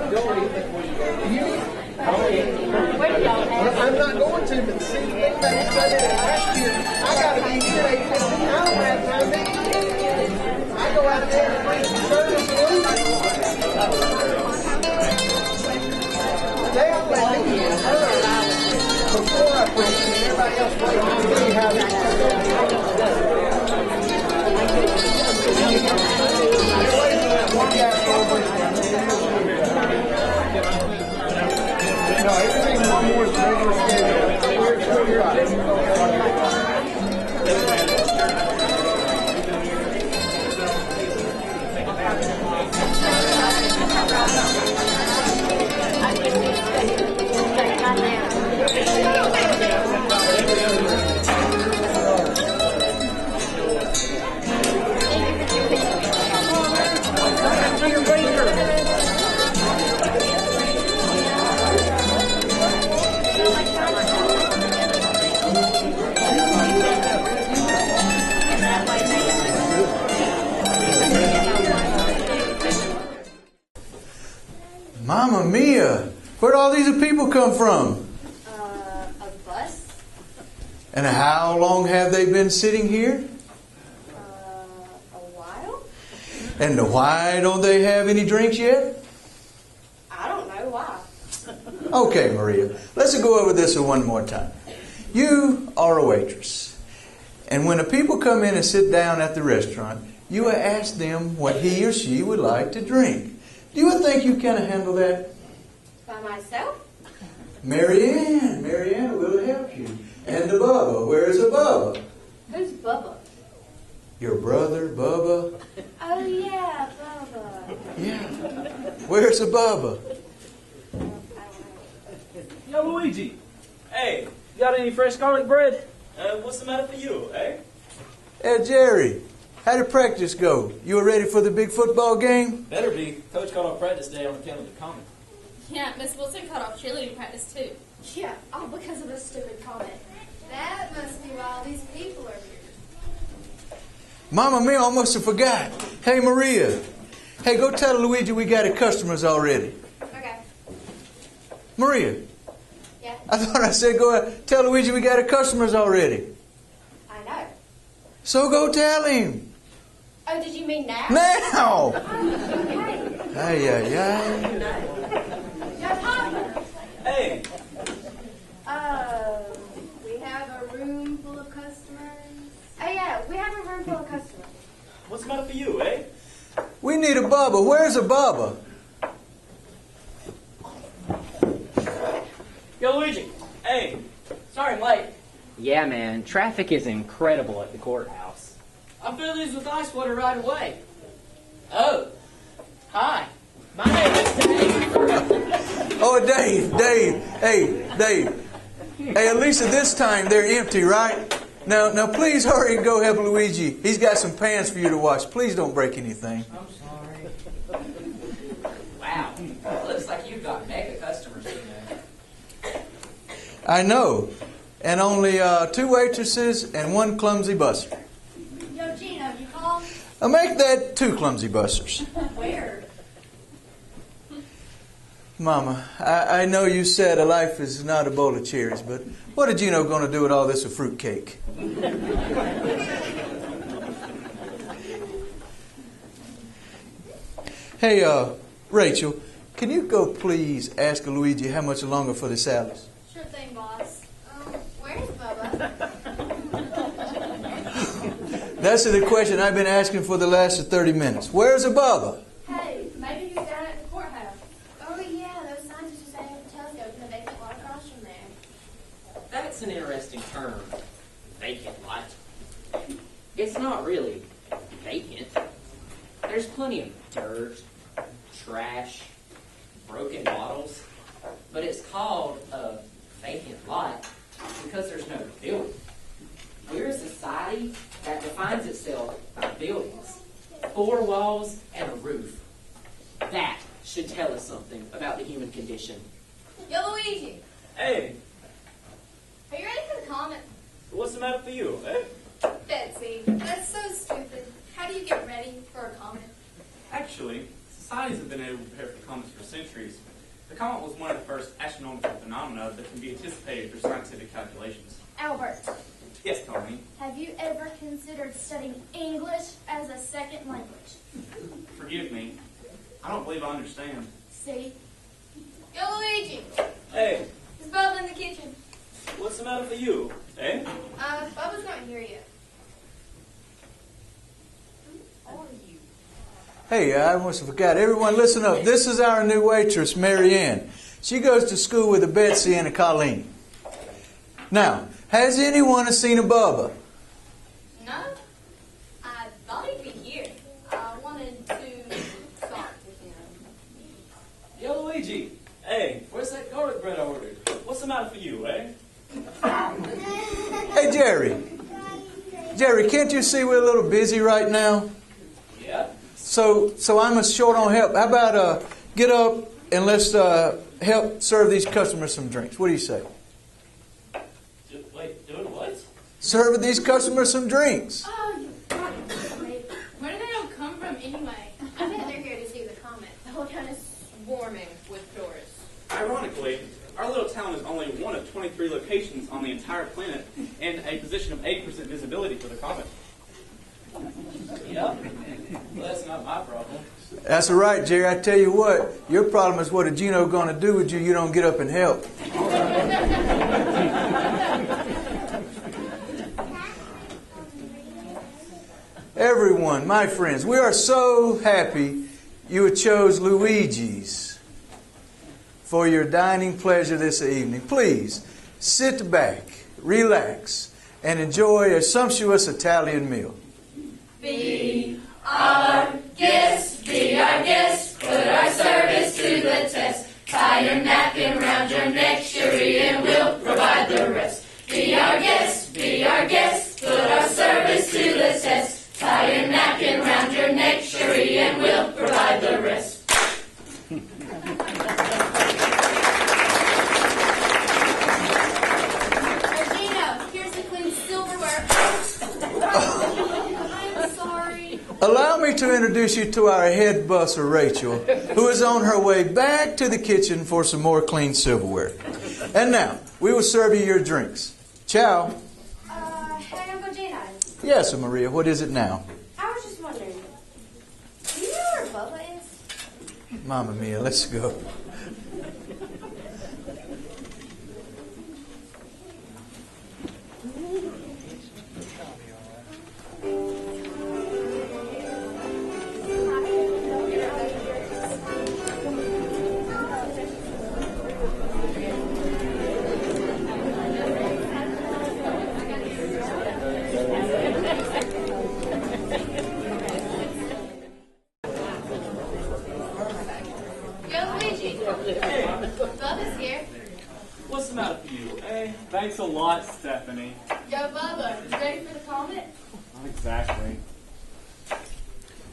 I'm not going to, but see, the thing about it, I did it last year. I got to be here at 8:15. I don't have time to eat. I go out there and bring some service food. They all let me in early before I preach, and everybody else waiting to see how this No, everything one more is regular schedule. You're right. Mamma mia! Where'd all these people come from? A bus? And how long have they been sitting here? A while? And why don't they have any drinks yet? I don't know why. Okay, Maria, let's go over this one more time. You are a waitress. And when the people come in and sit down at the restaurant, you ask them what he or she would like to drink. Do you think you can handle that? By myself? Marianne will help you. And the Bubba, where's the Bubba? Who's Bubba? Your brother, Bubba. Oh yeah, Bubba. Yeah. Where's the Bubba? Yo, Luigi. Hey, you got any fresh garlic bread? What's the matter for you, eh? Hey, Jerry. How did practice go? You were ready for the big football game? Better be. Coach called off practice day on account of the comment. Yeah, Miss Wilson cut off cheerleading practice too. Yeah, all because of a stupid comment. That must be why all these people are here. Mama mia, I almost forgot. Hey, Maria. Hey, go tell Luigi we got customers already. Okay. Maria. Yeah? I thought I said go tell Luigi we got customers already. I know. So go tell him. Oh, did you mean now? Now! Oh, okay. Ay. Yeah, Papa. Hey! We have a room full of customers. Oh, yeah, we have a room full of customers. What's the matter for you, eh? We need a Bubba. Where's a Bubba? Yo, Luigi. Hey! Sorry I'm late. Yeah, man. Traffic is incredible at the courthouse. I filled these with ice water right away. Oh. Hi. My name is Dave. Oh, Dave. Hey, Dave. Hey, at least at this time they're empty, right? Now, please hurry and go help Luigi. He's got some pans for you to wash. Please don't break anything. I'm sorry. Wow. Looks like you've got mega customers today. I know. And only 2 waitresses and 1 clumsy busser. Yo, Gino, you called? I'll make that 2 clumsy busters. Where? Mama, I know you said a life is not a bowl of cherries, but what are Gino going to do with all this of fruit cake? Hey, Rachel, can you go please ask Luigi how much longer for the salads? Sure thing, boss. Where's Bubba? That's the question I've been asking for the last 30 minutes. Where's the Bubba? Hey, maybe he's down at the courthouse. Oh, yeah, those signs are just saying at the telescope and the vacant lot across from there. That's an interesting term. Vacant lot. It's not really vacant. There's plenty of dirt, trash, broken bottles. But it's called a vacant lot because there's no building. We're a society that defines itself by buildings, 4 walls and a roof. That should tell us something about the human condition. Yo, Luigi, Hey! are you ready for the comment? What's the matter for you, eh? Betsy, that's so stupid. How do you get ready for a comment? Actually, it's the Scientists have been able to prepare for comets for centuries. The comet was one of the first astronomical phenomena that can be anticipated through scientific calculations. Albert, Yes, Tony. have you ever considered studying English as a second language? Forgive me. I don't believe I understand. See? Yo, Luigi! Hey, Is Bubba in the kitchen? what's the matter for you, eh? Bubba's not here yet. Who are you? Hey, I almost forgot. Everyone listen up. This is our new waitress, Mary Ann. She goes to school with a Betsy and a Colleen. Now, has anyone seen a Bubba? No? I thought he'd be here. I wanted to talk to him. Yo, Luigi. Hey, where's that garlic bread I ordered? What's the matter for you, eh? Hey, Jerry. Jerry, can't you see we're a little busy right now? Yeah? So I'm short on help. How about get up and let's help serve these customers some drinks? What do you say? Wait, doing what? Serve these customers some drinks. Oh, you Where do they all come from anyway? I bet they're here to see the comet. The whole town is swarming with tourists. Ironically, our little town is only one of 23 locations on the entire planet and a position of 80% visibility for the comet. Yep. Well, that's not my problem. That's all right, Jerry. I tell you what, your problem is what a Gino going to do with you. You don't get up and help. Everyone, my friends, we are so happy you have chose Luigis for your dining pleasure this evening. Please sit back, relax, and enjoy a sumptuous Italian meal. Be our guest, put our service to the test. Tie your napkin round your neck, Cherie, and we'll provide the rest. Be our guest, put our service to the test. Tie your napkin round your neck, Cherie, and we'll provide the rest. Regina, here's the clean silverware. I'm sorry. Allow me to introduce you to our head busser, Rachel, who is on her way back to the kitchen for some more clean silverware. And now, we will serve you your drinks. Ciao. Hey, Uncle Gino. Yes, Maria, what is it now? I was just wondering, do you know where Bubba is? Mamma mia, let's go. Bubba's here. What's the matter for you, eh? Thanks a lot, Stephanie. Yo, Bubba, you ready for the comet? Not exactly.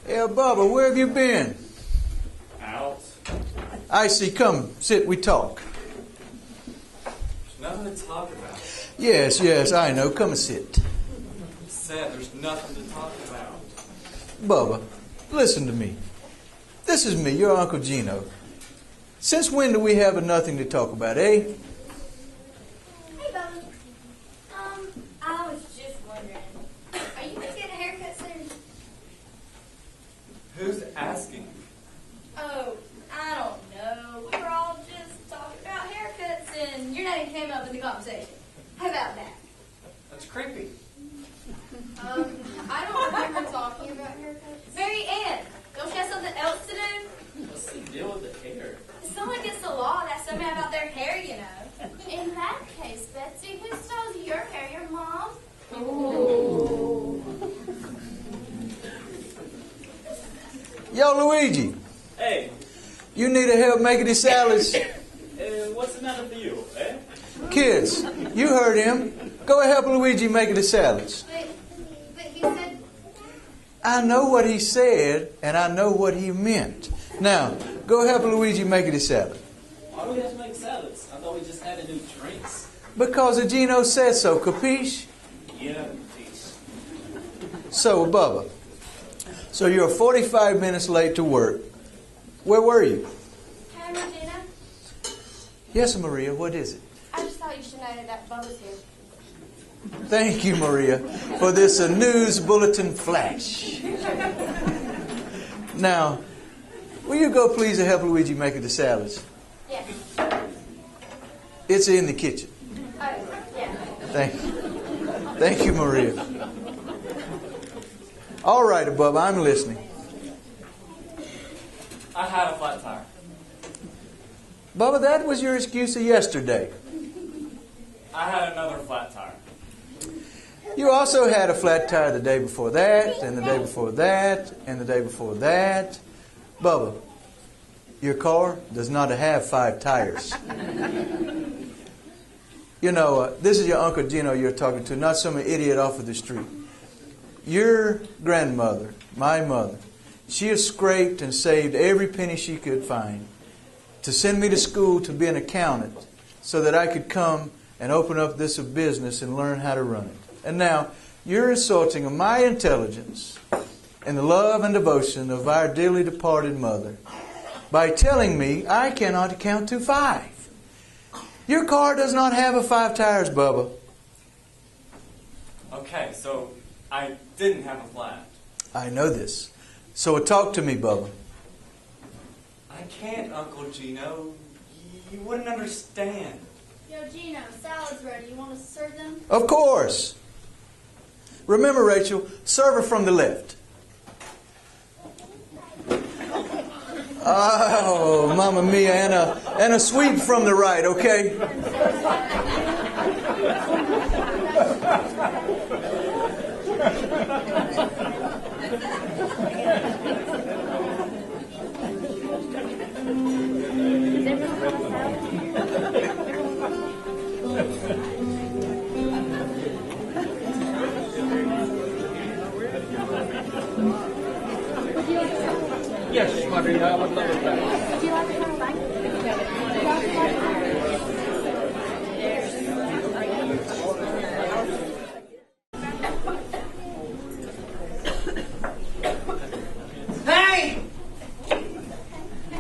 Hey, Bubba, where have you been? Out. I see. Come, sit, we talk. There's nothing to talk about. Yes, I know. Come and sit. Said there's nothing to talk about. Bubba, listen to me. This is me, your Uncle Gino. Since when do we have nothing to talk about, eh? Hey, Bubba. I was just wondering, are you going to get a haircut soon? Who's asking? Oh, I don't know. We were all just talking about haircuts and your name came up in the conversation. How about that? That's creepy. I don't remember talking about haircuts. Mary Ann, don't you have something else to do? What's the deal with the hair? It's not like it's the law that's something about their hair, you know. In that case, Betsy, who styles your hair? Your mom? Ooh. Yo, Luigi, Hey, you need help making these salads? what's the matter for you, eh? Kids, you heard him. Go help Luigi making the salads. But he said, I know what he said, and I know what he meant. Now, go help Luigi make the salad. Why do we have to make salads? I thought we just had to do drinks. Because Gino said so, capiche? Yeah, peace. So, Bubba, so you're 45 minutes late to work. Where were you? Hey, Regina. Yes, Maria, what is it? I just thought you should know that Bubba's here. Thank you, Maria, for this news bulletin flash. Now, will you go please and help Luigi make the salads? Yeah. It's in the kitchen. Oh, yeah. Thank you. Thank you, Maria. All right, Bubba, I'm listening. I had a flat tire. Bubba, that was your excuse of yesterday. I had another flat tire. You also had a flat tire the day before that, and the day before that, and the day before that. Bubba, your car does not have 5 tires. You know, this is your Uncle Gino you're talking to, not some idiot off of the street. Your grandmother, my mother, she has scraped and saved every penny she could find to send me to school to be an accountant so that I could come and open up this business and learn how to run it. And now, you're insulting my intelligence and the love and devotion of our dearly departed mother by telling me I cannot count to 5. Your car does not have a 5 tires, Bubba. Okay, so I didn't have a flat. I know this. So talk to me, Bubba. I can't, Uncle Gino. You wouldn't understand. Yo, Gino, salad's ready. You want us to serve them? Of course. Remember, Rachel, serve her from the left. Oh, Mamma Mia, and a sweep from the right, okay? Yes, Maria, I would love that. Would you like to come back? Hey!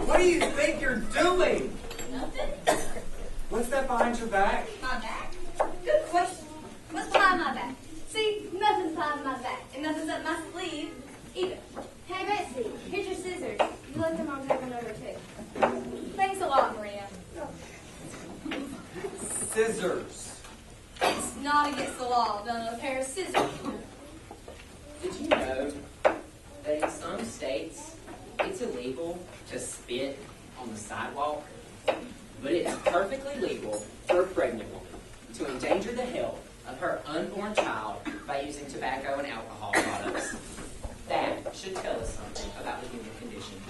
What do you think you're doing? Nothing? What's that behind your back? My back? Good question. What's behind my back? See, nothing's behind my back, and nothing's up my sleeve either. Hey, Betsy, here's your scissors. You left them on table number 2. Thanks a lot, Maria. Scissors. It's not against the law to own a pair of scissors. Did you know that in some states it's illegal to spit on the sidewalk? But it's perfectly legal for a pregnant woman to endanger the health of her unborn child by using tobacco and alcohol products. That should tell us something about the human condition.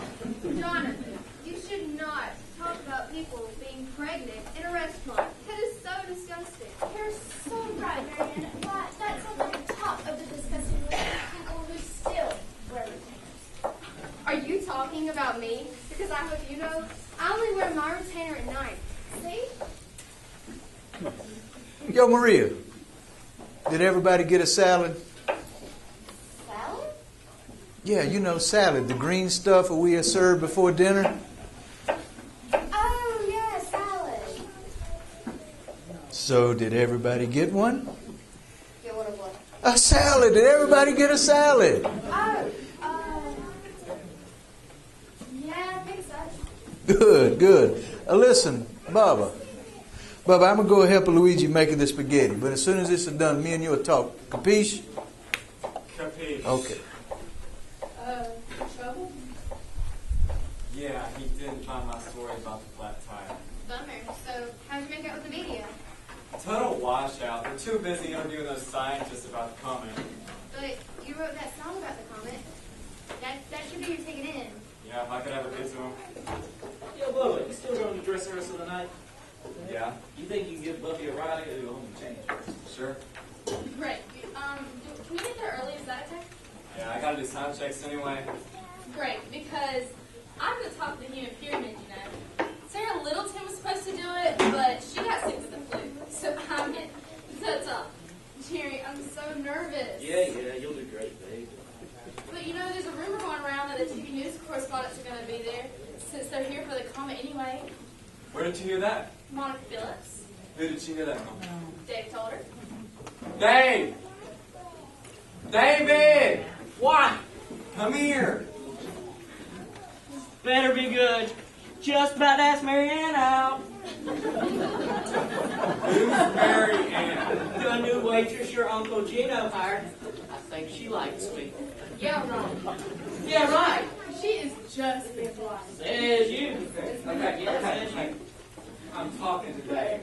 Jonathan, you should not talk about people being pregnant in a restaurant. That is so disgusting. You're so right, Marianne. Why, that's at the top of the disgusting list of people who still wear retainers. Are you talking about me? Because I hope you know, I only wear my retainer at night. See? Yo, Maria, did everybody get a salad? Salad? Yeah, you know, salad, the green stuff that we served before dinner. Oh, yeah, salad. So, did everybody get one? Get one of what? A salad. Did everybody get a salad? Oh, yeah, I think so. Good, good. Listen, Bubba, I'm going to go help Luigi making the spaghetti. But as soon as this is done, me and you will talk. Capiche? Capiche. Okay. Trouble? Yeah, he didn't find my story about the flat tire. Bummer. So, how'd you make out with the media? Total washout. They're too busy interviewing those scientists about the comment. But you wrote that song about the comet. That should be your ticket in. Yeah, if I could ever get to him. Yo, Bubba, you still going to dress rehearsal tonight? Yeah, You think you can give Buffy a ride? I gotta go home and change. sure. Great. Can we get there early? Is that okay? Yeah, I gotta do sound checks anyway. Great, because I'm the top of the human pyramid, you know. Sarah Littleton was supposed to do it, but she got sick with the flu, so I'm it. That's all. Jerry, I'm so nervous. Yeah, you'll do great, babe. But you know, there's a rumor going around that the TV news correspondents are going to be there, since they're here for the comet anyway. Where did you hear that? Monica Phillips. Who did she hear that from? Dave told her. Dave! David! What? Come here. Better be good. Just about to ask Marianne out. Who's Mary Ann? The new waitress your Uncle Gino hired. I think she likes me. Yeah, right. Yeah, right. She is just as right. Says you. Okay, Yes, okay, says okay. you. I'm talking to Dave.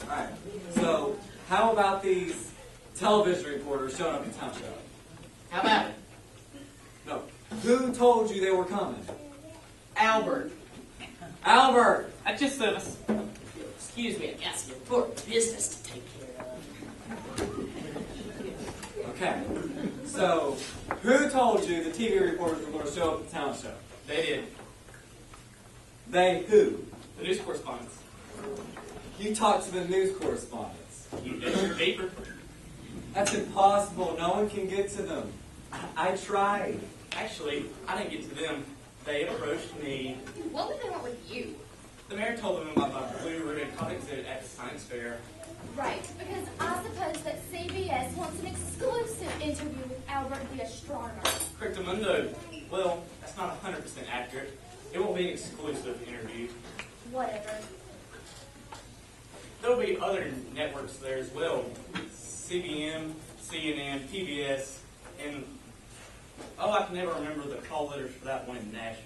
Alright, so how about these television reporters showing up in town show? How about it? No. Who told you they were coming? Albert. Albert! At your service. Excuse me, I got some important business to take care of. Okay. So, who told you the TV reporters were going to show up at the town show? They did. They who? The news correspondents. You talked to the news correspondents. You did your paper. That's impossible. No one can get to them. I tried. Actually, I didn't get to them. They approached me. What would they want with you? The mayor told them about my blue ribbon comic exhibit at the science fair. Right, because I suppose that CBS wants an exclusive interview with Albert the astronomer. Correctamundo. Well, that's not 100% accurate. It won't be an exclusive interview. Whatever. There'll be other networks there as well. CBN, CNN, PBS, and I can never remember the call letters for that one in Nashville.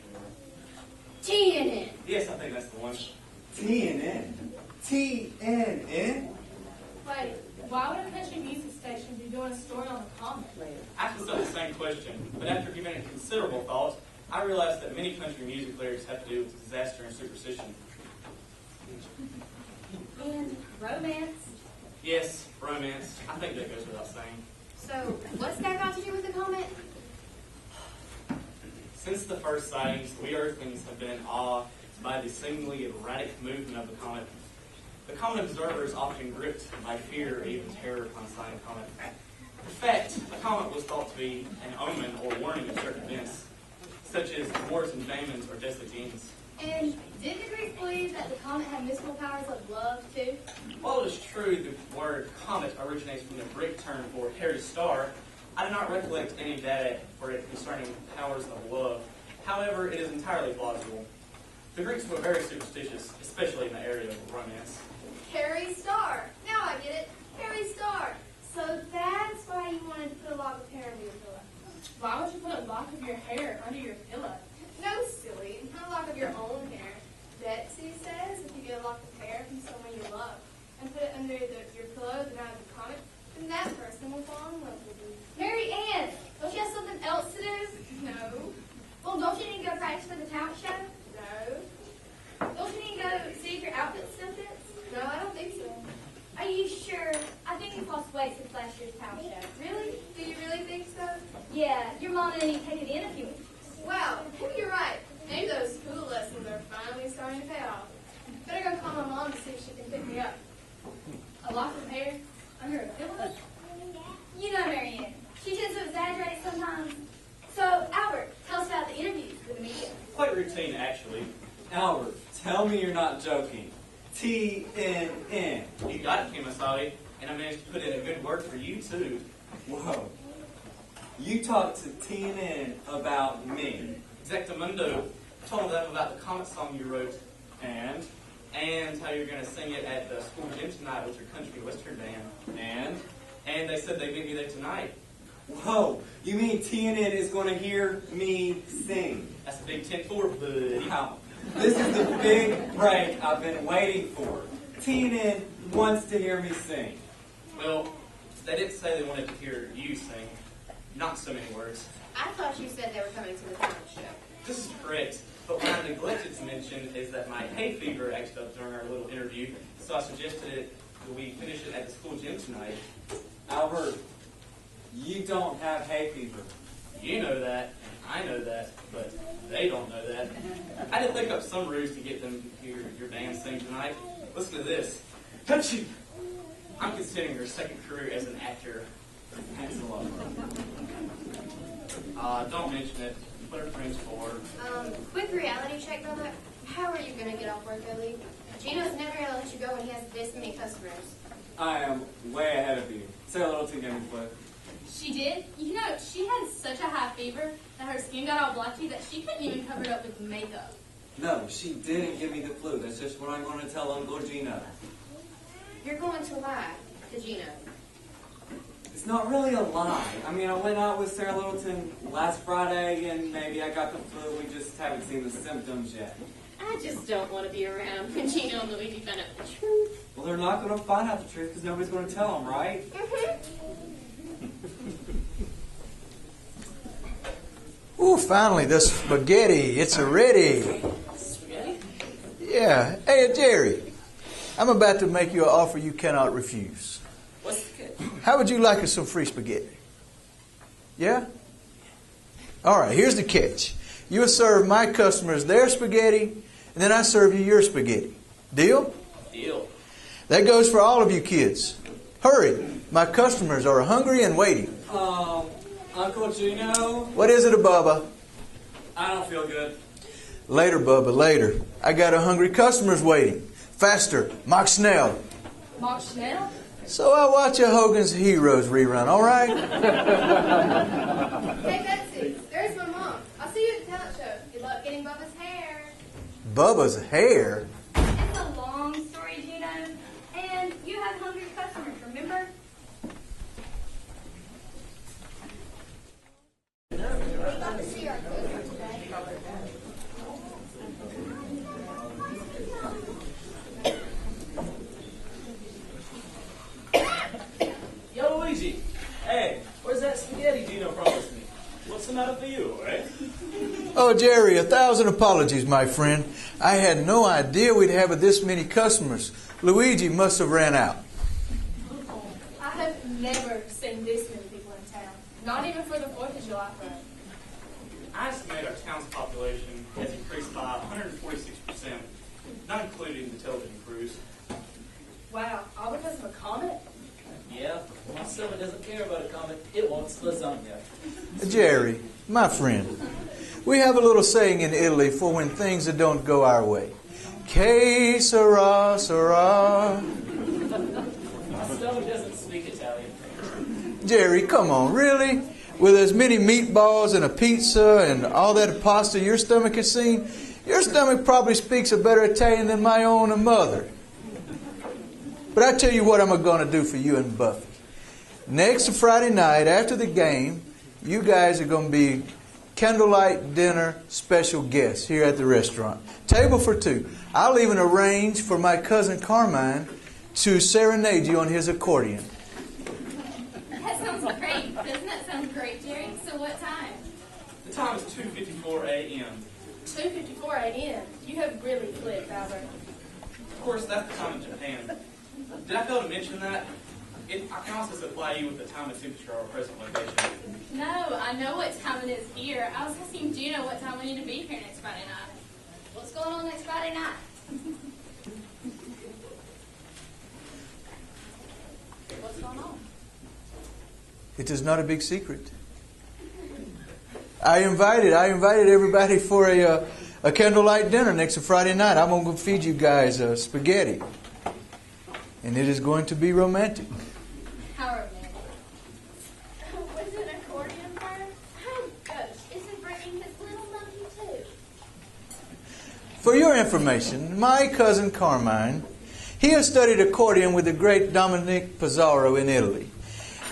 TNN. Yes, I think that's the one. TNN? TNN? Wait, why would a country music station be doing a story on the comet? I asked myself the same question, but after giving it considerable thought, I realized that many country music lyrics have to do with disaster and superstition. And romance. Yes, romance. I think that goes without saying. So, what's that got to do with the comet? Since the first sightings, we Earthlings have been in awe by the seemingly erratic movement of the comet. The comet observer is often gripped by fear or even terror upon sighting a comet. In fact, a comet was thought to be an omen or warning of certain events, such as wars and famines or desolate ends. And did the Greeks believe that the comet had mystical powers like love, too? While it is true the word comet originates from the Greek term for hairy star, I do not recollect any data for it concerning powers of love. However, it is entirely plausible. The Greeks were very superstitious, especially in the area of romance. Harry Star. Now I get it. Harry Star. So that's why you wanted to put a lock of hair under your pillow. Why would you put a lock of your hair under your pillow? No, silly. Not a lock of your own hair. Betsy says if you get a lock of hair from someone you love and put it under your pillow the night of the comet, then that person will fall in love with you. Mary Ann, don't you have something else to do? No. Well, don't you need to go practice for the talent show? No. Don't you need to go see if your outfit still fits? No, I don't think so. Are you sure? I think you've lost weight since last year's talent show. Really? Do you really think so? Yeah, your mom and you taken in a few weeks. Wow, maybe you're right. Maybe those school lessons are finally starting to pay off. Better go call my mom to see if she can pick me up. A lock of hair under a pillow? You know Mary Ann. She tends to exaggerate sometimes. So, Albert, tell us about the interviews with the media. Quite routine, actually. Albert, tell me you're not joking. TNN. You got it, Kimasabi, and I managed to put in a good word for you, too. Whoa. You talked to TNN about me. Exactamundo. Told them about the comet song you wrote. And? And how you're going to sing it at the school gym tonight with your country western band. And? And they said they'd meet you there tonight. Whoa, you mean TNN is going to hear me sing? That's a big 10-4, buddy. Wow. This is the big break I've been waiting for. TNN wants to hear me sing. Well, they didn't say they wanted to hear you sing. Not so many words. I thought you said they were coming to the talent show. This is correct. But what I neglected to mention is that my hay fever acted up during our little interview, so I suggested that we finish it at the school gym tonight. Albert, you don't have hay fever. You know that, and I know that, but they don't know that. I did think up some ruse to get them to hear your band sing tonight. Listen to this. Achoo! I'm considering your second career as an actor. Thanks a lot. Don't mention it. What are friends for? Quick reality check, brother. How are you going to get off work early? Gino's never going to let you go when he has this many customers. I am way ahead of you. Sarah Littleton gave me the flu. She did? You know, she had such a high fever that her skin got all blotchy that she couldn't even cover it up with makeup. No, she didn't give me the flu. That's just what I'm going to tell Uncle Gino. You're going to lie to Gino. It's not really a lie. I mean, I went out with Sarah Littleton last Friday, and maybe I got the flu. We just haven't seen the symptoms yet. I just don't want to be around when Gino and Luigi find out the truth. Well, they're not going to find out the truth because nobody's going to tell them, right? Ooh, finally, the spaghetti. It's ready. Spaghetti? Yeah. Hey, Jerry, I'm about to make you an offer you cannot refuse. What's the catch? How would you like some free spaghetti? Yeah? All right, here's the catch. You'll serve my customers their spaghetti, and then I serve you your spaghetti. Deal? Deal. That goes for all of you kids. Hurry. My customers are hungry and waiting. Uncle Gino? What is it, Bubba? I don't feel good. Later, Bubba, later. I got a hungry customers waiting. Faster, Mock Snell. Mock Schnell? So I watch a Hogan's Heroes rerun, all right? Hey, Betsy, there's my mom. I'll see you at the talent show. Good luck getting Bubba's hair. Bubba's hair? It's a long story, Gino. And you have hungry customers, remember? We got to see our cooker today. Yo, Luigi. Hey, where's that spaghetti Gino promised me? What's the matter for you, right? Oh, Jerry, 1,000 apologies, my friend. I had no idea we'd have this many customers. Luigi must have ran out. I have never seen this many people in town. Not even for the 4th of July parade. I estimate our town's population has increased by 146%, not including the television crews. Wow, all because of a comet? Yeah, my stomach doesn't care about a comet. It wants lasagna. Jerry, my friend, we have a little saying in Italy for when things that don't go our way. Que sera, sera. My stomach doesn't speak Italian. Jerry, come on, really? With as many meatballs and a pizza and all that pasta your stomach has seen, your stomach probably speaks a better Italian than my own mother. But I tell you what I'm going to do for you and Buffy. Next Friday night after the game, you guys are going to be candlelight dinner special guests here at the restaurant. Table for 2. I'll even arrange for my cousin Carmine to serenade you on his accordion. That sounds great. Doesn't that sound great, Jerry? So what time? The time is 2:54 a.m. 2:54 a.m. You have really flipped, Albert. Of course, that's the time in Japan. Did I fail to mention that? I can also supply you with the time and temperature of our present location. No, I know what time it is here. I was asking Gino what time we need to be here next Friday night. What's going on next Friday night? What's going on? It is not a big secret. I invited everybody for a candlelight dinner next Friday night. I'm going to feed you guys spaghetti. And it is going to be romantic. How romantic. Was it an accordion player? Oh, gosh, isn't bringing his little monkey too? For your information, my cousin Carmine, he has studied accordion with the great Dominic Pizarro in Italy.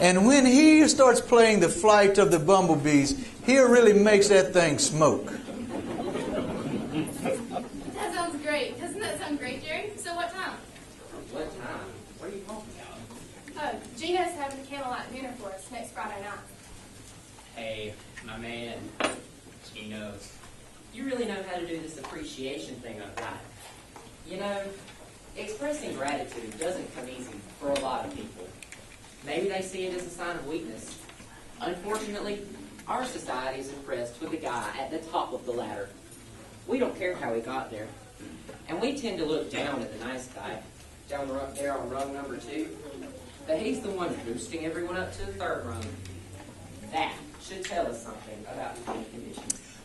And when he starts playing the Flight of the Bumblebees, he really makes that thing smoke. That sounds great. Doesn't that sound great, Jerry? So what time? What time? What are you talking about? Gino's having a candlelight dinner for us next Friday night. Hey, my man, Gino, you really know how to do this appreciation thing on right. You know, expressing gratitude doesn't come easy for a lot of people. Maybe they see it as a sign of weakness. Unfortunately, our society is impressed with the guy at the top of the ladder. We don't care how he got there. And we tend to look down at the nice guy, down there on rung number 2. But he's the one boosting everyone up to the 3rd rung. That should tell us something about the human condition.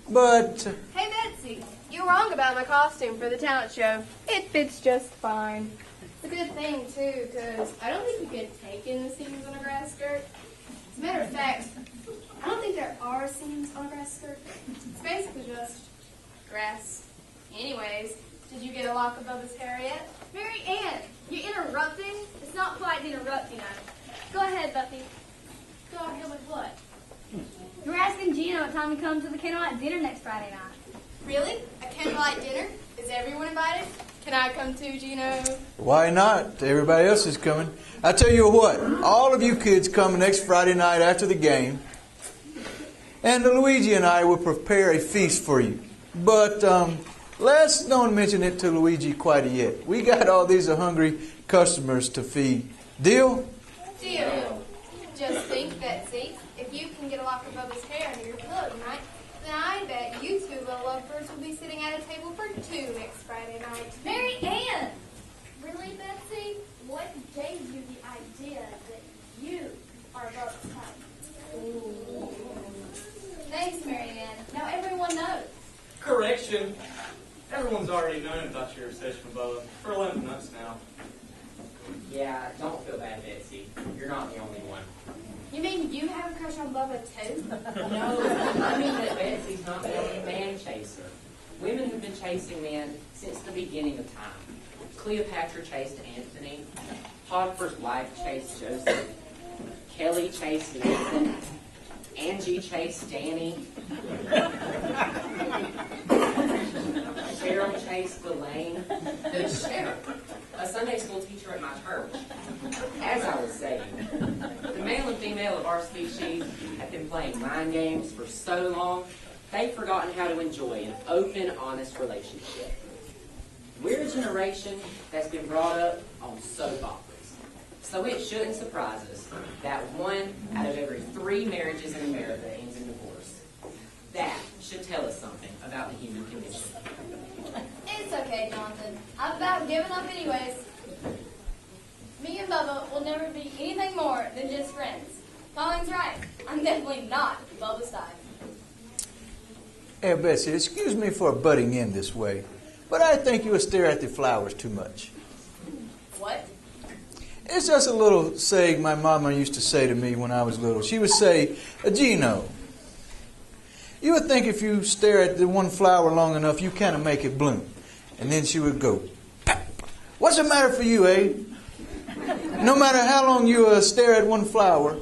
But Hey, Betsy, you were wrong about my costume for the talent show. It fits just fine. It's a good thing, too, because I don't think you could take in the seams on a grass skirt. As a matter of fact, I don't think there are seams on a grass skirt. It's basically just grass. Anyways, did you get a lock of Bubba's hair yet? Mary Ann, you're interrupting? It's not quite interrupting, Go ahead, Buffy. Go ahead with what? You were asking Gina what time to come to the candlelight dinner next Friday night. Really? A candlelight dinner? Is everyone invited? Can I come too, Gino? why not? Everybody else is coming. I tell you what, all of you kids come next Friday night after the game, and Luigi and I will prepare a feast for you. But let's don't mention it to Luigi quite yet. We got all these hungry customers to feed. Deal? Deal. Just think, Betsy, if you can get a lock of Bubba's hair under your pillow tonight, then I bet you two little lovebirds will be sitting at a table for two next Friday night. Mary Ann! Really, Betsy? What gave you the idea that you are Bubba's type? Thanks, Mary Ann. Now everyone knows. Correction. Everyone's already known about your obsession with Bubba for 11 months now. Yeah, don't feel bad, Betsy. You're not the only one. You mean you have a crush on Bubba, too? No, I mean that Betsy's not the only man chaser. Women have been chasing men since the beginning of time. Cleopatra chased Anthony. Potiphar's wife chased Joseph. Kelly chased Nathan. Angie chased Danny. Cheryl chased Elaine. Who's Cheryl? A Sunday school teacher at my church. As I was saying, the male and female of our species have been playing mind games for so long, they've forgotten how to enjoy an open, honest relationship. We're a generation that's been brought up on soap operas. So it shouldn't surprise us that 1 out of every 3 marriages in America ends in divorce. That should tell us something about the human condition. It's okay, Jonathan. I've about given up anyways. Me and Bubba will never be anything more than just friends. Colleen's right. I'm definitely not Bubba's type. Hey, Betsy, excuse me for butting in this way, but I think you stare at the flowers too much. What? It's just a little saying my mama used to say to me when I was little. She would say, Gino, you would think if you stare at the one flower long enough, you kind of make it bloom. And then she would go, Pap. What's the matter for you, eh? No matter how long you stare at one flower,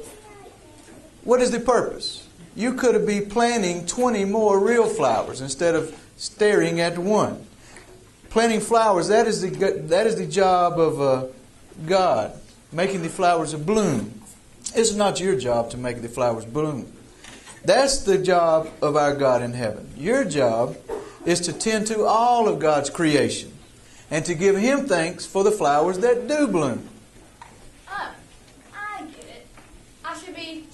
what is the purpose? You could be planting 20 more real flowers instead of staring at one. Planting flowers, that is the job of God, making the flowers bloom. It's not your job to make the flowers bloom. That's the job of our God in heaven. Your job is to tend to all of God's creation and to give Him thanks for the flowers that do bloom. Oh, I get it. I should be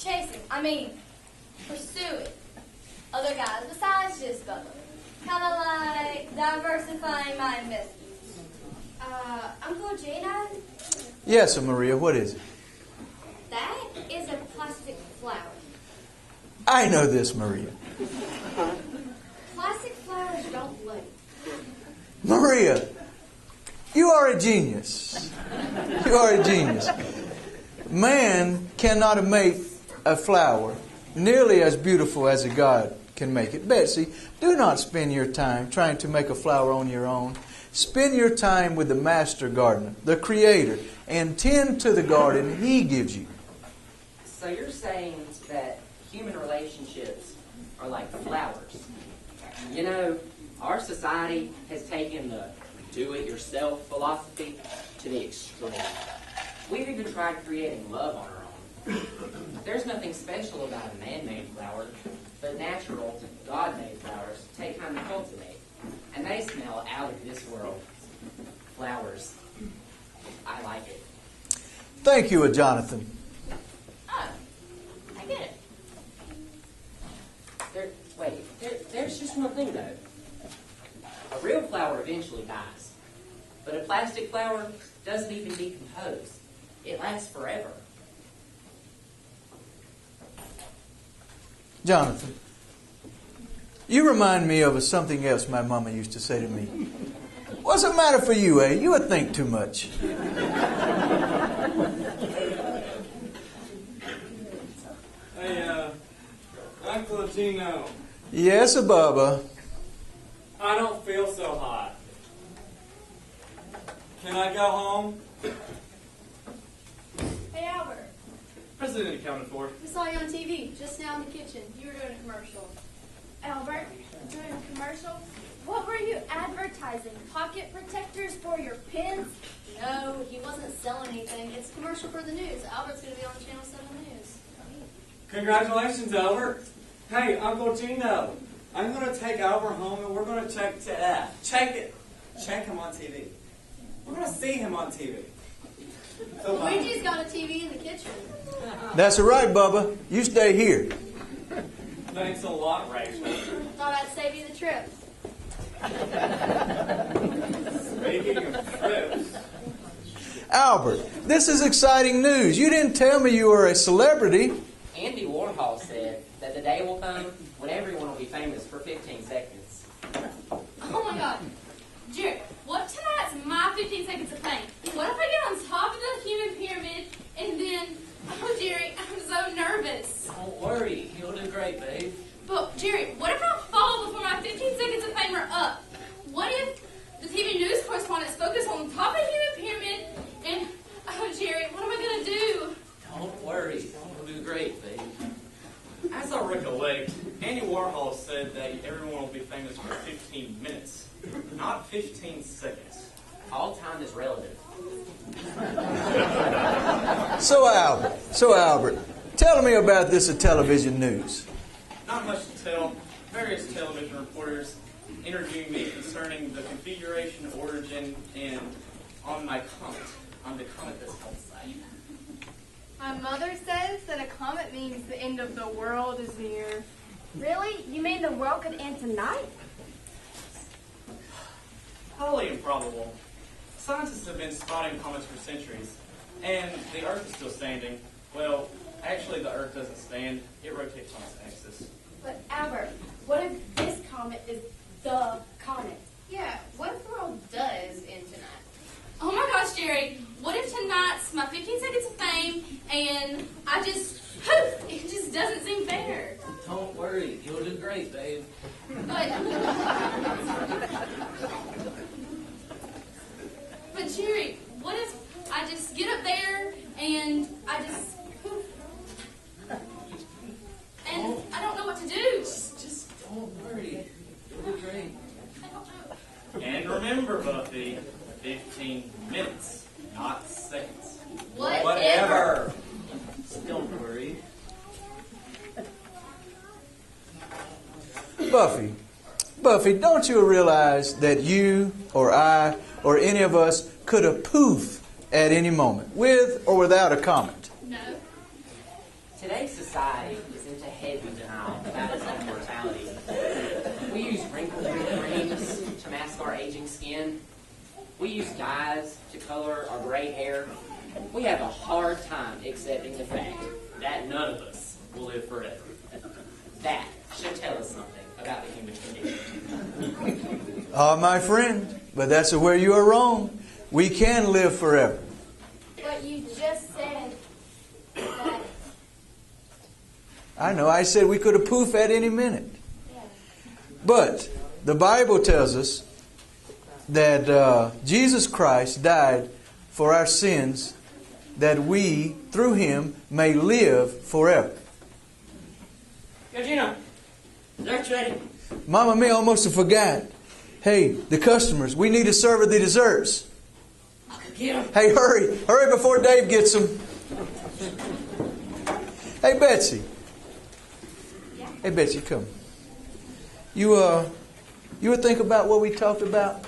pursuing other guys besides just Bubba. Kind of like diversifying my investments. Uncle Gina, Yes, Maria, what is it? that is a plastic flower. I know this, Maria. Plastic flowers don't bloom. Maria, you are a genius. You are a genius. Man cannot make a flower nearly as beautiful as a God can make it. Betsy, do not spend your time trying to make a flower on your own. Spend your time with the master gardener, the creator, and tend to the garden He gives you. So you're saying that human relationships are like flowers. You know, our society has taken the do-it-yourself philosophy to the extreme. We've even tried creating love on our own. There's nothing special about a man-made flower, but natural, God-made flowers take time to cultivate. And they smell out of this world. Flowers. I like it. Thank you, Jonathan. Oh, I get it. There's just one thing, though. A real flower eventually dies. But a plastic flower doesn't even decompose. It lasts forever. Jonathan, you remind me of something else my mama used to say to me. What's the matter for you, eh? You would think too much. Hey, Uncle Gino. Yes, Bubba. I don't feel so hot. Can I go home? Hey, Albert. President accounted for. I saw you on TV just now in the kitchen. You were doing a commercial. Albert, doing a commercial? What were you advertising? Pocket protectors for your pens? No, he wasn't selling anything. It's a commercial for the news. Albert's going to be on Channel 7 News. Congratulations, Albert. Hey, Uncle Gino. I'm going to take Albert home and we're going to check him on TV. We're going to see him on TV. So, Luigi's got a TV in the kitchen. That's all right, Bubba. You stay here. Thanks a lot, Rachel. Thought I'd save you the trip. Speaking of trips. Albert, this is exciting news. You didn't tell me you were a celebrity. Andy Warhol said that the day will come when everyone will be famous for 15 seconds. Oh my God. Jerry, what tonight's my 15 seconds of fame? What if I get on top of the human pyramid and then, oh Jerry, I'm so nervous. Don't worry, you'll do great, babe. But Jerry, what if I fall before my 15 seconds of fame are up? What if the TV news correspondents focus on top of the human pyramid and, oh Jerry, what am I going to do? Don't worry, you'll do great, babe. As I recollect, Andy Warhol said that everyone will be famous for 15 minutes, not 15 seconds. All time is relative. So Albert, tell me about this television news. Not much to tell. Various television reporters interviewing me concerning the configuration, origin, and on the comet that's outside. My mother says that a comet means the end of the world is near. Really? You mean the world could end tonight? Highly improbable. Scientists have been spotting comets for centuries, and the Earth is still standing. Well, actually the Earth doesn't stand. It rotates on its axis. But Albert, what if this comet is the comet? Yeah, what if the world does end tonight? Oh my gosh, Jerry, what if tonight's my 15 seconds of fame and I just, it just doesn't seem fair. Don't worry, you'll do great, babe. But Jerry, what if I just get up there and I just poof, and I don't know what to do? Just don't worry, you'll do great. I don't know. And remember, Buffy, 15 minutes, not seconds. Whatever. Don't worry. Buffy, don't you realize that you or I or any of us could have poof at any moment, with or without a comet? No. Today's society is into heavy denial about its own mortality. We use wrinkle-free creams to mask our aging skin. We use dyes to color our gray hair. We have a hard time accepting the fact that none of us will live forever. That should tell us something about the human condition. My friend, but that's where you are wrong. We can live forever. But you just said that. I know, I said we could have poof at any minute. Yeah. But the Bible tells us that Jesus Christ died for our sins, that we, through Him, may live forever. Yo, Gino, dessert's ready. Mama mia, almost forgot. Hey, the customers, we need to serve the desserts. I could get 'em. Hey, hurry before Dave gets them. Hey, Betsy. Yeah. Hey, Betsy, come. You would think about what we talked about?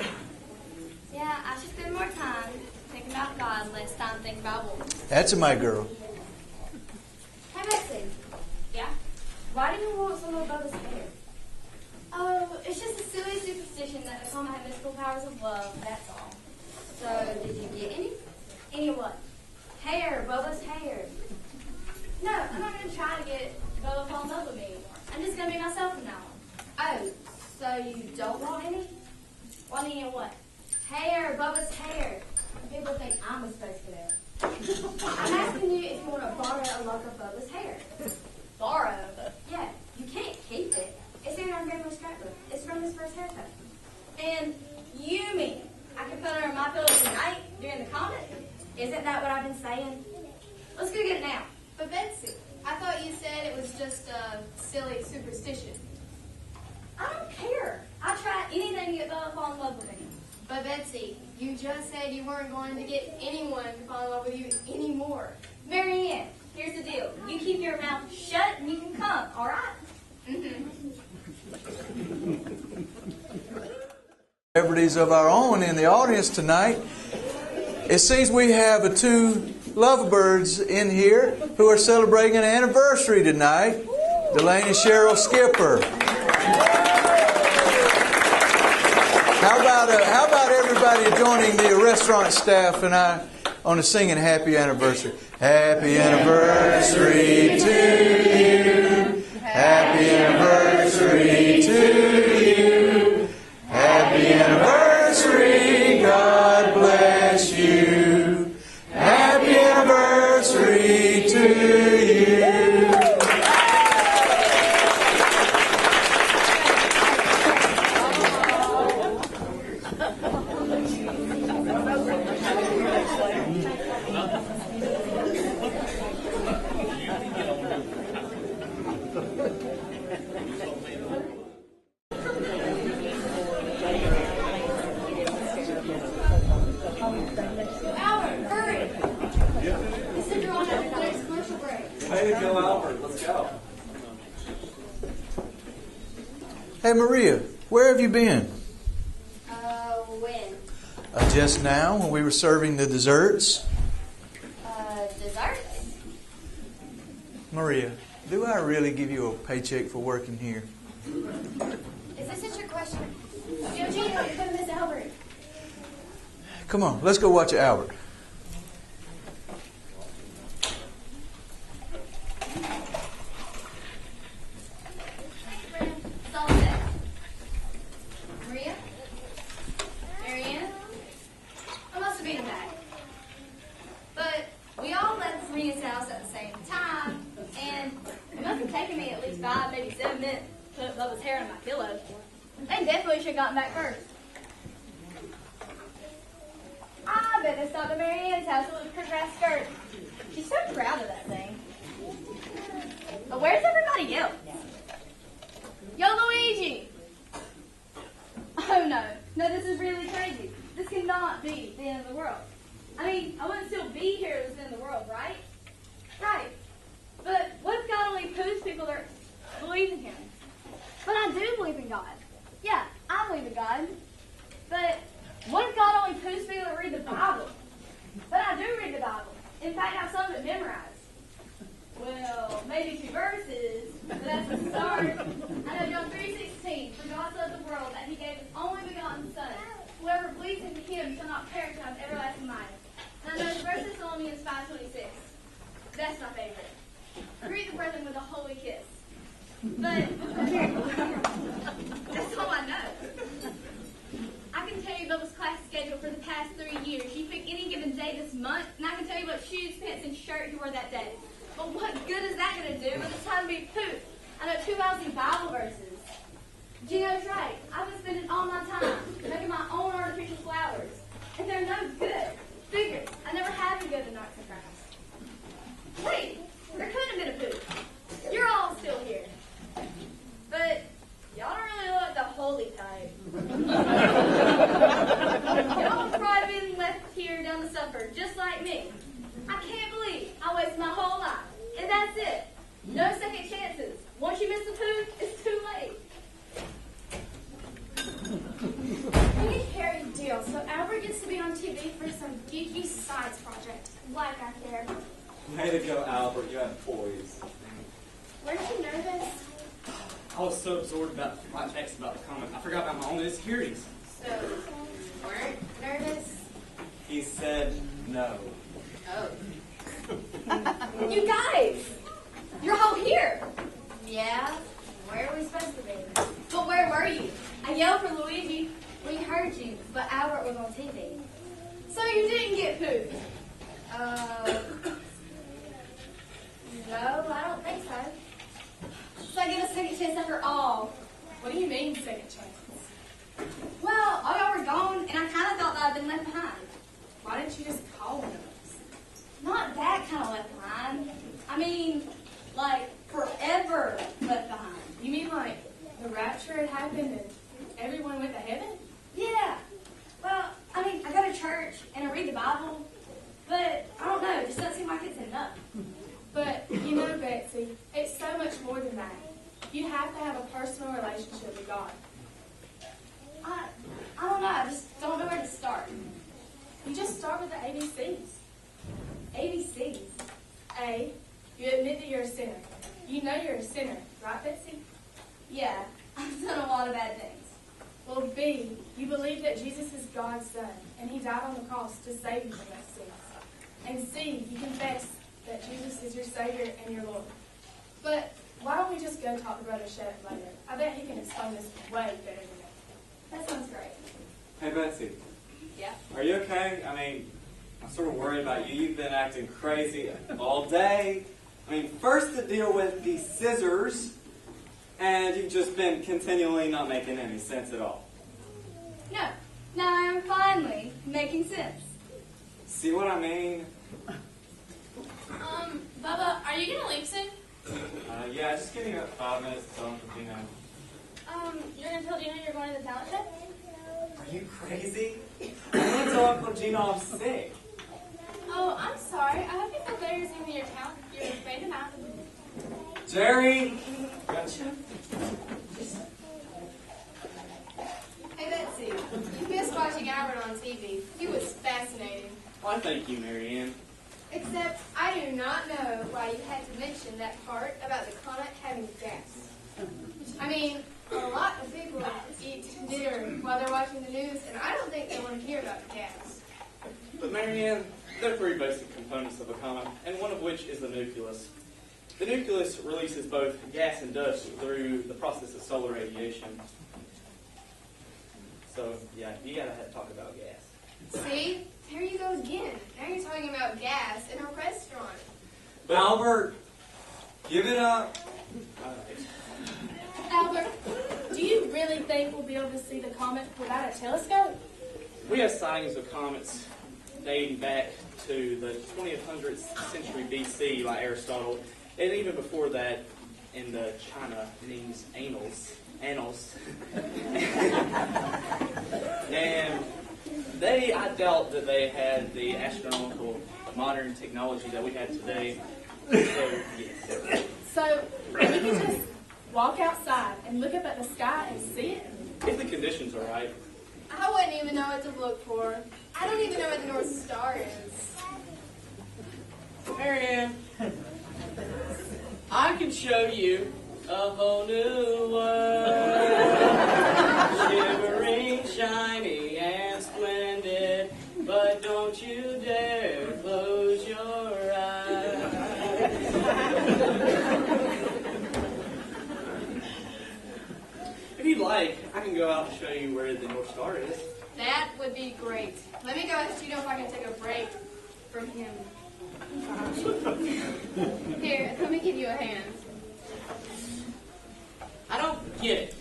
Yeah, I should spend more time thinking about God, less time thinking about wolves. That's my girl. Hey, Betsy. Yeah? Why do you want some of Bubba's hair? Oh, it's just a silly superstition that the comet had mystical powers of love, that's all. So, did you get any? Any what? Hair, Bubba's hair. No, I'm not going to try to get Bubba to fall in love with me anymore. I I'm just gonna be myself from now on. Oh, so you don't want any? Wanting in what? Hair, Bubba's hair. People think I'm a space cadet. I'm asking you if you want to borrow a lock of Bubba's hair. Borrow? Yeah, you can't keep it. It's in our grandma's scrapbook. It's from his first haircut. And you mean I can put it on my pillow tonight during the comet? Isn't that what I've been saying? Let's go get it now. But Betsy, I thought you said it was just a silly superstition. I don't care. I try anything to get Bubba to fall in love with me. But Betsy, you just said you weren't going to get anyone to fall in love with you anymore. Marianne, here's the deal. You keep your mouth shut and you can come, all right? Celebrities of our own in the audience tonight. It seems we have two lovebirds in here who are celebrating an anniversary tonight. Delaney Cheryl Skipper. How about everybody joining the restaurant staff and I on the singing happy anniversary? Happy anniversary to you. Happy anniversary to you. Happy anniversary. God bless you. Happy anniversary to you. Hey Maria, where have you been? When? Just now when we were serving the desserts. Desserts? Maria, do I really give you a paycheck for working here? Is this a trick question? Eugene, you're going to miss Albert. Come on, let's go watch Albert. Maria? Marianne? I must have been back. But we all left Maria's house at the same time, and it must have taken me at least 5, maybe 7 minutes to put Bubba's hair on my pillow. They definitely should have gotten back first. I bet they stopped at Marianne's house with her grass skirt. She's so proud of that thing. But where's everybody else? Yo, Luigi! Oh no. No, this is really crazy. This cannot be the end of the world. I mean, I wouldn't still be here if it was the end of the world, right? Right. But what if God only proves people that believe in Him? But I do believe in God. Yeah, I believe in God. But what if God only proves people that read the Bible? But I do read the Bible. In fact, I have some of it memorized. Well, maybe 2 verses, but that's a start. I know John 3:16, for God so loved the world that He gave His only begotten Son. Whoever believes in Him shall not perish but have everlasting life. And I know the verse Thessalonians 5:26. That's my favorite. Greet the brethren with a holy kiss. But that's all I know. I can tell you Bubba's class schedule for the past 3 years. You pick any given day this month, and I can tell you what shoes, pants, and shirt he wore that day. But what good is that going to do when it's time to be pooped? I know 2 lousy Bible verses. Gino's right. I've been spending all my time making my own artificial flowers. And they're no good. Figure, I never had to go to arts and crafts. Wait, there couldn't have been a poop. You're all still here. But y'all don't really look the holy type. Y'all have probably been left here down to suffer, just like me. I can't believe I wasted my whole life. And that's it. No second chances. Once you miss the poop, it's too late. Let me carry the deal. So Albert gets to be on TV for some geeky science project. Like I care. Way to go, Albert. You have poise. Weren't you nervous? I was so absorbed about my text about the comment, I forgot about my own insecurities. So, weren't nervous? He said no. Oh. You guys! You're all here! Yeah? Where are we supposed to be? But where were you? I yelled for Luigi. We heard you, but Albert was on TV. So you didn't get pooped? No, I don't think so. So I get a second chance after all. What do you mean, second chance? Well, all y'all were gone, and I kind of thought that I'd been left behind. Why didn't you just call one of us? Not that kind of left behind. I mean, like, forever left behind. You mean like the rapture had happened and everyone went to heaven? Yeah. Well, I mean, I go to church and I read the Bible, but I don't know, it just doesn't seem like it's enough. But, you know, Betsy, it's so much more than that. You have to have a personal relationship with God. I don't know, I just don't know where to start. You just start with the ABCs. ABCs. A, you admit that you're a sinner. You know you're a sinner, right, Betsy? Yeah, I've done a lot of bad things. Well, B, you believe that Jesus is God's son, and he died on the cross to save you from those sins. And C, you confess that Jesus is your Savior and your Lord. But why don't we just go talk to Brother Sheriff later? I bet he can explain this way better than me. That sounds great. Hey, Betsy. Yeah? Are you okay? I mean, I'm sort of worried about you. You've been acting crazy all day. I mean, first to deal with these scissors, and you've just been continually not making any sense at all. No. Now I'm finally making sense. See what I mean? Bubba, are you gonna leave soon? Yeah, just give me about 5 minutes to tell him for Gino. You're gonna tell Gino you're going to the talent show? Are you crazy? I'm going to tell Uncle Gino I'm sick. Oh, I'm sorry. I hope you feel better seeing your friend and I. Jerry! Gotcha. Hey, Betsy, you missed watching Albert on TV. He was fascinating. Why, thank you, Marianne. Except I do not know why you had to mention that part about the comet having gas. I mean, a lot of people eat dinner while they're watching the news, and I don't think they want to hear about the gas. But Marianne, there are three basic components of a comet, and one of which is the nucleus. The nucleus releases both gas and dust through the process of solar radiation. So, yeah, you gotta talk about gas. See? There you go again. Now you're talking about gas in a restaurant. But Albert, give it up. Albert, do you really think we'll be able to see the comet without a telescope? We have sightings of comets dating back to the 20th century BC by Aristotle, and even before that in the Chinese annals. And I doubt that they had the astronomical modern technology that we have today. So, yes. So, we can just walk outside and look up at the sky and see it? If the conditions are right. I wouldn't even know what to look for. I don't even know what the North Star is. Marianne, I can show you a whole new world. Shimmering, shiny, and splendid. But don't you dare close your eyes. If you'd like, I can go out and show you where the North Star is. That would be great. Let me go ask Gino if I can take a break from him. Here, let me give you a hand. I don't get it.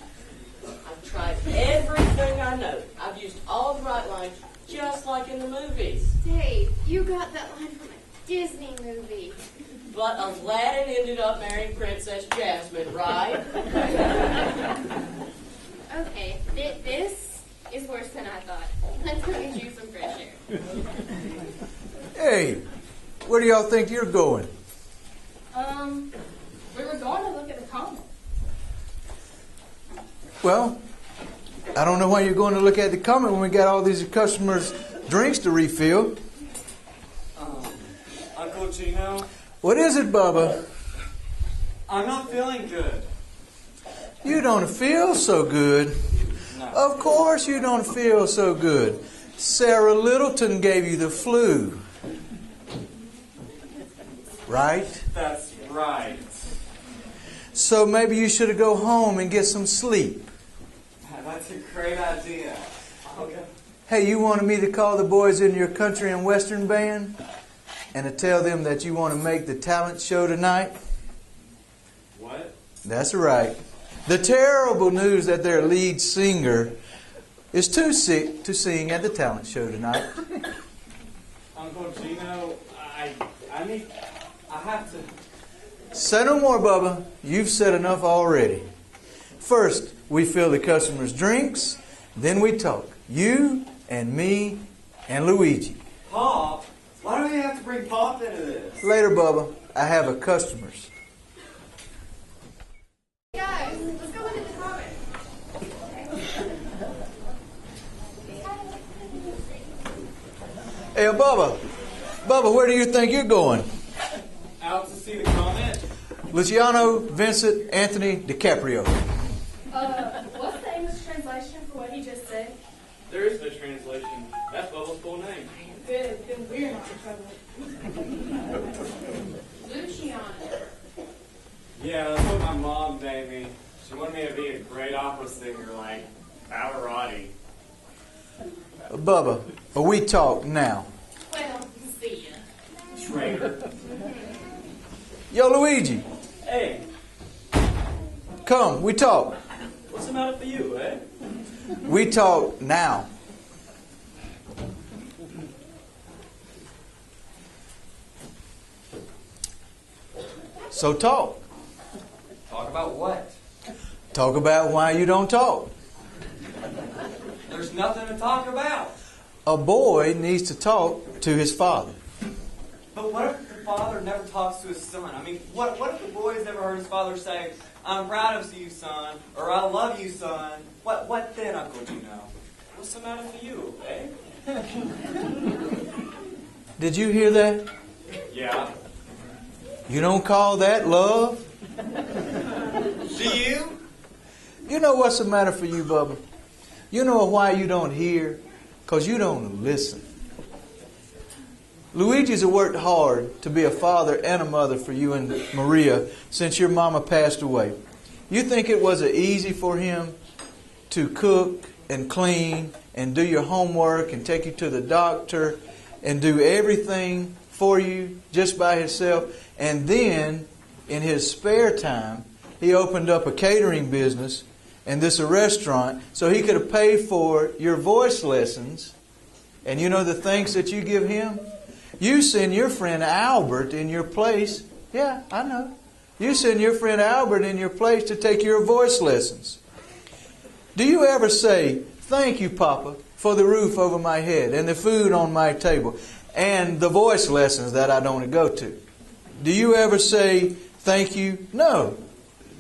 I've tried everything I know. I've used all the right lines, just like in the movies. Dave, you got that line from a Disney movie. But Aladdin ended up marrying Princess Jasmine, right? Okay, this is worse than I thought. Let's go get you some fresh air. Hey, where do y'all think you're going? We were going to look at the comet. Well, I don't know why you're going to look at the comet when we got all these customers' drinks to refill. Uncle Gino, What is it, Bubba? I'm not feeling good. You don't feel so good. No. Of course you don't feel so good. Sarah Littleton gave you the flu. Right? That's right. So maybe you should go home and get some sleep. That's a great idea. I'll go. Hey, you wanted me to call the boys in your country and western band and to tell them that you want to make the talent show tonight? What? That's right. The terrible news that their lead singer is too sick to sing at the talent show tonight. Uncle Gino, I have to. Say no more, Bubba. You've said enough already. First, we fill the customers' drinks. Then we talk. You and me and Luigi. Pop? Why do we have to bring Pop into this? Later, Bubba. I have a customers. Guys, let's go into the comic. Hey, Bubba. Bubba, where do you think you're going? Out to see the comment? Luciano, Vincent, Anthony, DiCaprio. What's the English translation for what he just said? There is no translation. That's Bubba's full name. Good, then we're not in trouble. Luciano. Yeah, that's what my mom named me. She wanted me to be a great opera singer like Pavarotti. Bubba, we talk now. Well, see ya. Traitor. Yo, Luigi, Hey, come, we talk. what's the matter for you, eh? We talk now. So talk. Talk about what? Talk about why you don't talk. There's nothing to talk about. A boy needs to talk to his father. But what if the father never talks to his son? I mean, what if the boy's never heard his father say, "I'm proud of you, son," or "I love you, son"? What then, Uncle Gino? What's the matter for you, eh? Did you hear that? Yeah. You don't call that love? Do you? You know what's the matter for you, Bubba? You know why you don't hear? Because you don't listen. Luigi's worked hard to be a father and a mother for you and Maria since your mama passed away. You think it was easy for him to cook and clean and do your homework and take you to the doctor and do everything for you just by himself? And then, in his spare time, he opened up a catering business and this a restaurant so he could have paid for your voice lessons. And you know the thanks that you give him? You send your friend Albert in your place. Yeah, I know. You send your friend Albert in your place to take your voice lessons. Do you ever say, "Thank you, Papa, for the roof over my head and the food on my table and the voice lessons that I don't go to"? Do you ever say, "Thank you"? No.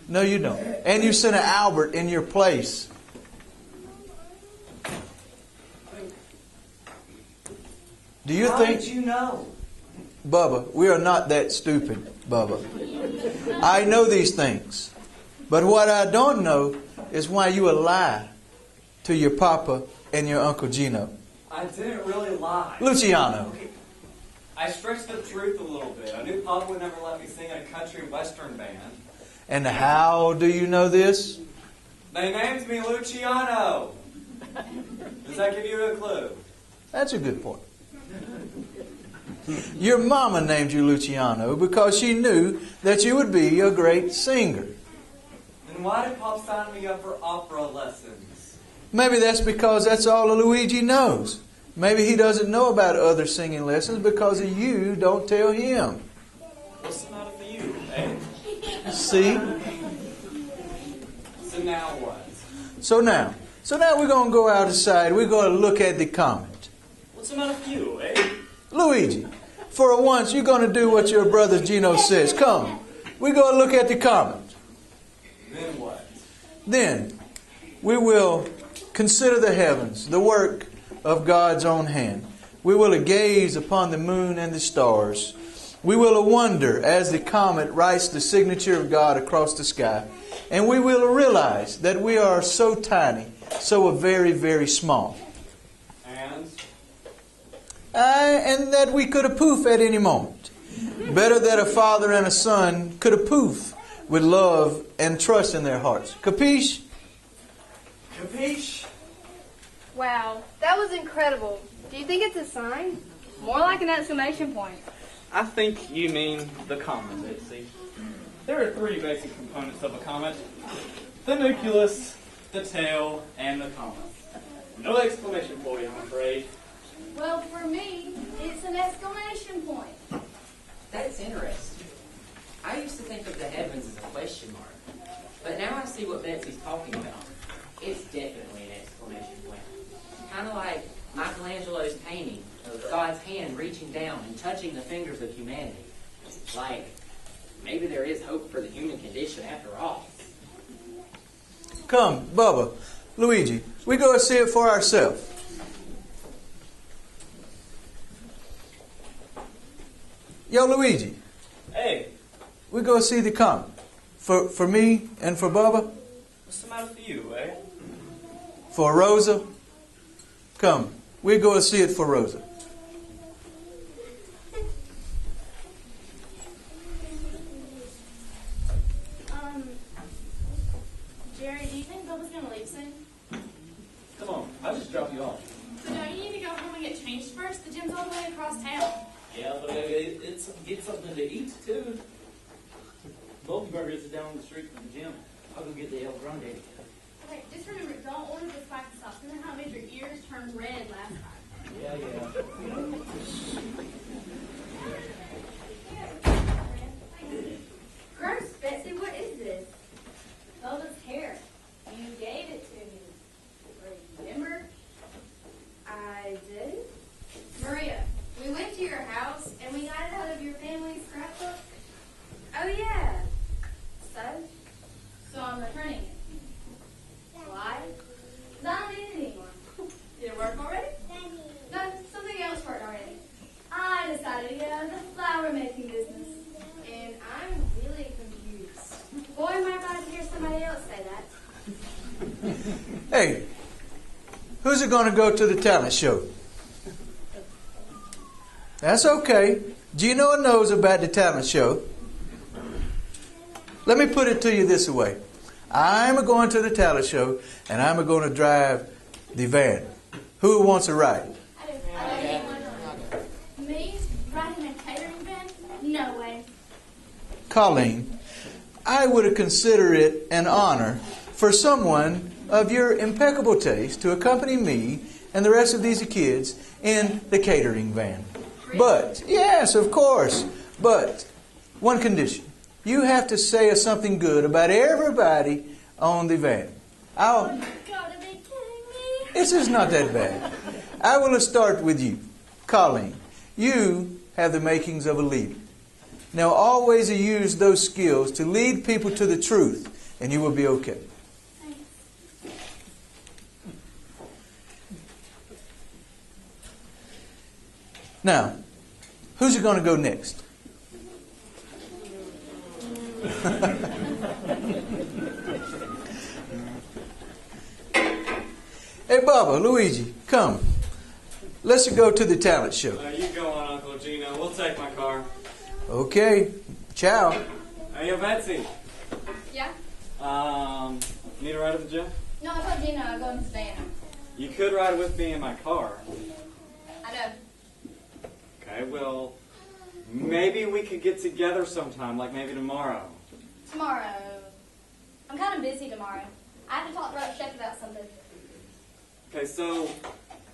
No, you don't. And you send an Albert in your place. Do you How think... did you know? Bubba, we are not that stupid, Bubba. I know these things. But what I don't know is why you would lie to your papa and your Uncle Gino. I didn't really lie. Luciano. I stretched the truth a little bit. I knew Papa would never let me sing in a country and western band. And how do you know this? They named me Luciano. Does that give you a clue? That's a good point. Your mama named you Luciano because she knew that you would be a great singer. Then why did Pop sign me up for opera lessons? Maybe that's because that's all Luigi knows. Maybe he doesn't know about other singing lessons because you don't tell him. What's the matter for you, eh? See? So now what? So now we're going to go outside. We're going to look at the comet. What's the matter for you, eh? Luigi, for once you're going to do what your brother Gino says. Come, we're going to look at the comet. Then what? Then we will consider the heavens, the work of God's own hand. We will gaze upon the moon and the stars. We will wonder as the comet writes the signature of God across the sky. And we will realize that we are so tiny, so very, very small. And that we could have poof at any moment. Better that a father and a son could have poof with love and trust in their hearts. Capiche? Capiche? Wow, that was incredible. Do you think it's a sign? More like an exclamation point. I think you mean the comet, Betsy. There are three basic components of a comet: the nucleus, the tail, and the comet. No exclamation point, I'm afraid. Well, for me, it's an exclamation point. That's interesting. I used to think of the heavens as a question mark, but now I see what Betsy's talking about. It's definitely an exclamation point. Kind of like Michelangelo's painting of God's hand reaching down and touching the fingers of humanity. Like, maybe there is hope for the human condition after all. Come, Bubba, Luigi, we go and see it for ourselves. Yo, Luigi. Hey, We go see the comet. For me and for Bubba. what's the matter for you, eh? For Rosa. Come, we go and see it for Rosa. Jerry, do you think Bubba's gonna leave soon? Come on, I'll just drop you off. So don't you need to go home and get changed first? The gym's all the way across town. Yeah, but it's get something to eat too. Bulky Burgers is down the street from the gym. I'll go get the El Grande. Okay, just remember, don't order the spicy sauce. Remember how it made your ears turn red last time? Yeah. Gross, Betsy, what is this? Bubba's hair. You gave it to me. Remember? I did. Maria, we went to your house and we got it out of your family scrapbook. Oh, yeah. So I'm returning it. Why? Because I don't need it anymore. Did it work already? No, something else worked already. I decided to get out of the flower making business. And I'm really confused. Boy, am I glad to hear somebody else say that. Hey, who's it going to go to the talent show? That's okay. Gino knows about the talent show. Let me put it to you this way. I'm going to the talent show, and I'm going to drive the van. Who wants a ride? Me? Riding a catering van? No way. Colleen, I would consider it an honor for someone of your impeccable taste to accompany me and the rest of these kids in the catering van. But, yes, of course, but one condition. You have to say something good about everybody on the van. You gotta be kidding me. This is not that bad. I will start with you. Colleen, you have the makings of a leader. Now always use those skills to lead people to the truth, and you will be okay. Now, who's going to go next? Hey, Bubba, Luigi, come. Let's go to the talent show. You go on, Uncle Gino. We'll take my car. Okay. Ciao. Hey, yo, Betsy. Yeah? Need a ride at the gym? No, I told Gina I'd go in his van. You could ride with me in my car. I know. Okay, well, maybe we could get together sometime, like maybe tomorrow. Tomorrow. I'm kind of busy tomorrow. I have to talk to Roach Chef about something. Okay, so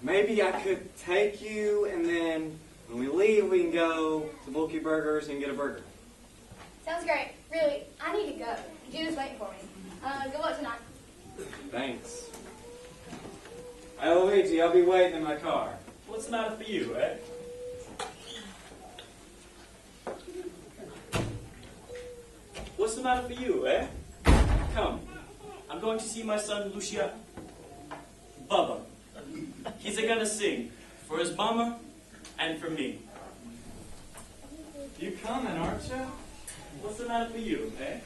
maybe I could take you, and then when we leave, we can go to Bulky Burgers and get a burger. Sounds great. Really, I need to go. Gina's waiting for me. Good luck tonight. Thanks. Hey, Luigi, I'll be waiting in my car. What's the matter for you, eh? What's the matter for you, eh? Come. I'm going to see my son, Lucia. Bubba. He's gonna sing for his mama and for me. You coming, aren't you? What's the matter for you, eh?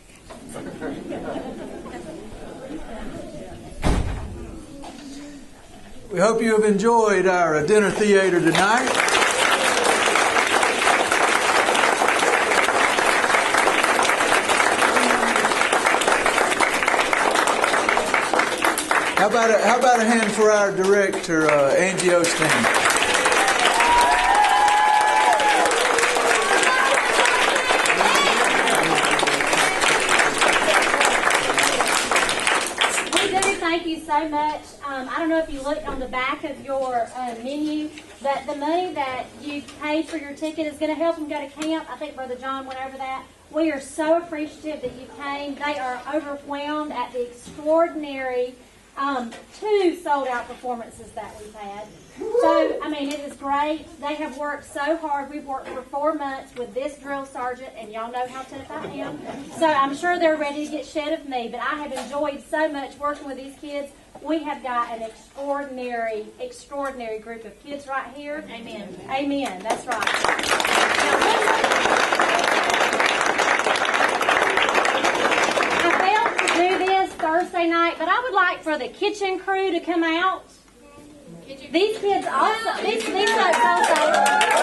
We hope you have enjoyed our dinner theater tonight. How about a hand for our director, Angie Osteen? Thank you so much. I don't know if you looked on the back of your menu, but the money that you paid for your ticket is going to help them go to camp. I think Brother John went over that. We are so appreciative that you came. They are overwhelmed at the extraordinary 2 sold-out performances that we've had. So, I mean, it is great. They have worked so hard. We've worked for 4 months with this drill sergeant, and y'all know how tough I am. So I'm sure they're ready to get shed of me, but I have enjoyed so much working with these kids. We have got an extraordinary, extraordinary group of kids right here. Amen. Amen. That's right. I failed to do this Thursday night, but I would like for the kitchen crew to come out. These kids also, these folks also.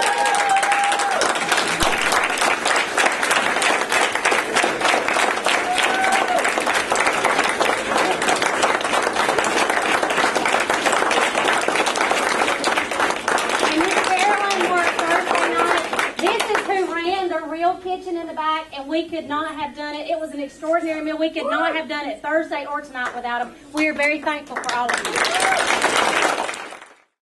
Kitchen in the back, and we could not have done it. It was an extraordinary meal. We could not have done it Thursday or tonight without them. We are very thankful for all of you.